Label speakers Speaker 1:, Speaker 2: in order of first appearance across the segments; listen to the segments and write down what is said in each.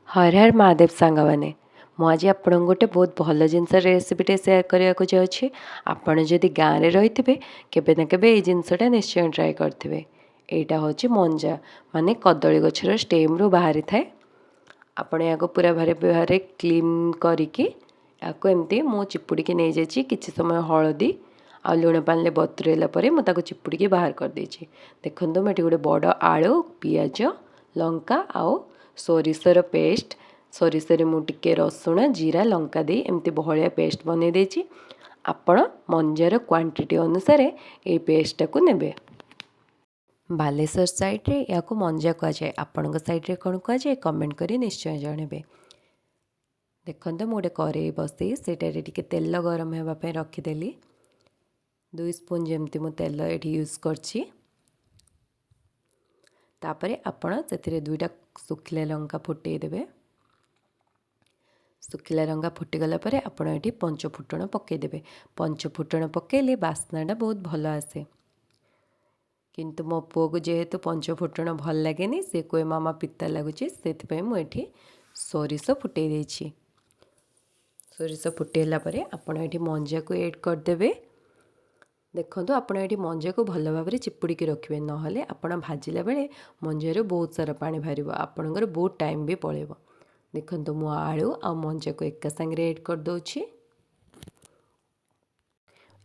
Speaker 1: हर हर महादेव सांग मैंने मुझे आप गोटे बहुत भल जिनस रेसिपीटे सेयार करने को जाऊँगी। आपड़ जदि गाँव में रही थे केवे ना केवे ये जिनसटा निश्चय ट्राए करेंगे। यहाँ हूँ मंजा माने कदली गछर स्टेम रू बाहरी थाए। आपण या पूरा भारे भारे क्लीन करके एमती मु चिपुड़ी नहीं जाइए किसी समय हलदी आ लुण पानी बतुरेला मुझे चिपुड़ी बाहर कर देछि। देखो मुझे गोटे बड़ आलू पियाज लंका आउ सोरिषर पेस्ट सोरिषर मुझे रसुण जीरा लंका दे एमती बहलिया पेस्ट बनै देछि। आपण मंजार क्वांटिटी अनुसार ये पेस्ट को नेबे। बालेश्वर साइड्रे या मंजा कहुए आपण साइड्रे कौन कहुए कमेंट करी निश्चय जनइबे। देखो मुझे गोटे कड़े बसई सेटारे टिके तेल गरम होगापी रखीदेली 2 स्पून जमती मु तेल ये यूज करछि। तापरे आपण से 2टा सुखिला लंका फुटे देबे। सुखिला लंका फुटीगला आपण ये पंचफुटण पकईदेवे। पंचफुटण पकईले बास्नाटा बहुत भल आसे। किंतु मो पुओ को जेहेतु पंचफुटण भल लगे सी कोई मामा पिता लगुच से मुझे सोरिष फुटे देछि। सोरिष फुटेला आपण ये मंजा को ऐड करदेवे। देखो आपड़ ये मंजा को भल भाव में चिपुड़ी रखिए ना आप भाजिला बेले मंजार बहुत सारा पानी बाहर आपणकर बहुत टाइम भी पड़ेब। देखो मु आलू आ मंजा को एका सांगे ऐड कर दूची।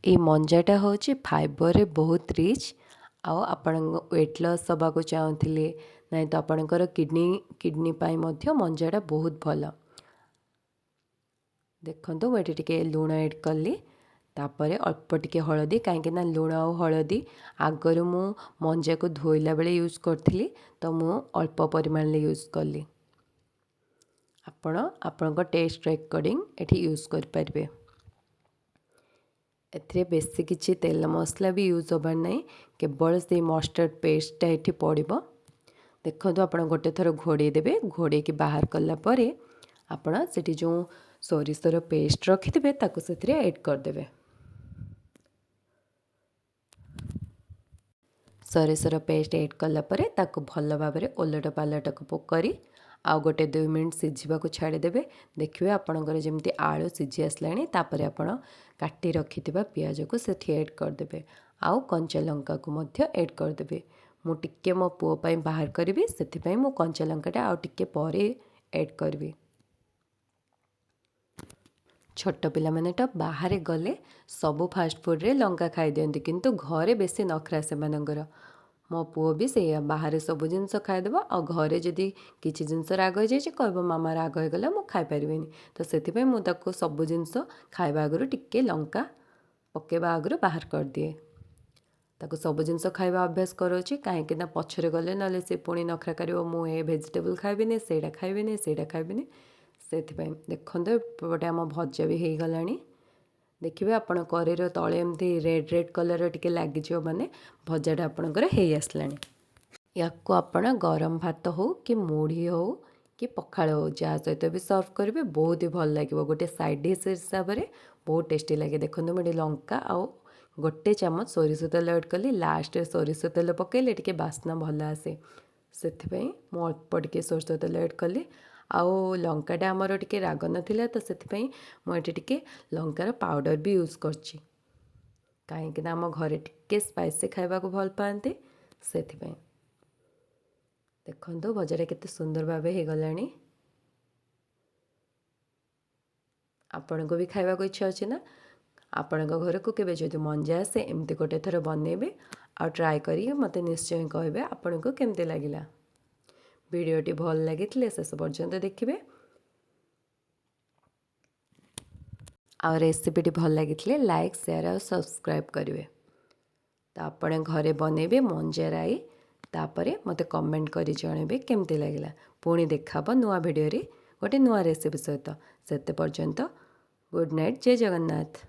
Speaker 1: ये मंजाटा हूँ फाइबर बहुत रिच आउ आपण वेट लॉस हवा को चाहूँगे ना तो आपणकर किडनी पाई मंजाटा बहुत भल। देखो मुझे टे लुण ऐड कली तापर अल्प टिके हलदी कहीं लुण आ हलदी आगर मु मंजा को धोइला बेले यूज करी तो मु अल्प परिमाण यूज कली। आपण टेस्ट अकॉर्डिंग एठी यूज करें। एथिरे बेसी किसी तेल मसला भी यूज होबार नहीं केवल से मस्टर्ड पेस्टा ये पड़ो। देखो आप गोटे थर घोड़े देवे घोड़े की बाहर कलापर आपण से जो सोरिषर पेस्ट रखिथे ताको से ऐड करदेवे। सोरिषर पेस्ट ऐड कलापर ताको भल भाव में ओलट पालट करी आउ गोटे 2 मिनट सिझा छाड़देवे। देखिए आपणकर जमी आलू सिझी आसलाणी तापर आपण काटी रखि पियाज को से ऐड करदेवे आउ कंचा लंका को मध्य ऐड करदेवे। मु टिके मो पुओ पई बाहर करी से मु कंचा लंकाटा आउ टिके परे ऐड करी। छोट पिला माने तो बाहर गले सबू फास्ट फूड रे लंका खाई दियंती किंतु घरे बेसी नखरा से मानकर। मो पुओ भी से बाहर सब जिनस खाईदेव आ घरे जदि किसी जिनस राग हो जाए कह मामा राग हो गला मु खाई परिबेनी तो से मुझे सब जिनस खाइबा आगु टिके लंका पकेबा आगु बाहर कर दिए। ताको सब जिनस खाइबा अभ्यास करोची कहीं पछरे गले ना से पुणी नखरा कर मुझे भेजिटेबल खाइबिनी सेटा खाइबिनी सेटा खाइबिनी से देखते पटे आम भजा भी हो गला। देखिए आपण करेर तले एमती रेड रेड कलर टिके लगे माने भजाटा आपणकर हो आसला। या आपण गरम भात हो कि मुढ़ी हो कि पखाल हो जहाँ सहित भी सर्व करेंगे बहुत ही भल लगे। गोटे साइड डिश हिसाब से बहुत टेस्टी लगे। देखो मुझे लंका आउ गोटे चामच सोरिष तेल ऐड कली लास्ट सोरिष तेल पकईले टिके बास्ना भल आसे से अल्प टिके सोरिष तेल ऐड कली आउ लंकाटा आमर टिके राग नाला तो से मुझे टिके लंकार पाउडर भी यूज करछि कहीं आम घरे टिके स्पाइसी खाइबा को भल पाते से। देखो भजाटा केते सुंदर भाव हो गला। आपण को भी खाइबा को इच्छा अच्छे ना आपण घर को केवे जदि मंजा आसे एमती गोटे थर बनइबे आ ट्राए करिए मते निश्चय कहबे आपण को केमते लागिला। वीडियोटी भल लगी शेष पर्यंत देखिए आ रेसिपीटी भल लगी लाइक शेयर और सब्सक्राइब करेंगे। तो आपने घरे बनइबे मंजा राई तापरे मते कमेंट करी जणेबे केमती लागिला। पुणी देखा नुआ वीडियो रे गोटे नुआ रेसिपी सहित। सेते पर्यंत गुड नाइट जय जगन्नाथ।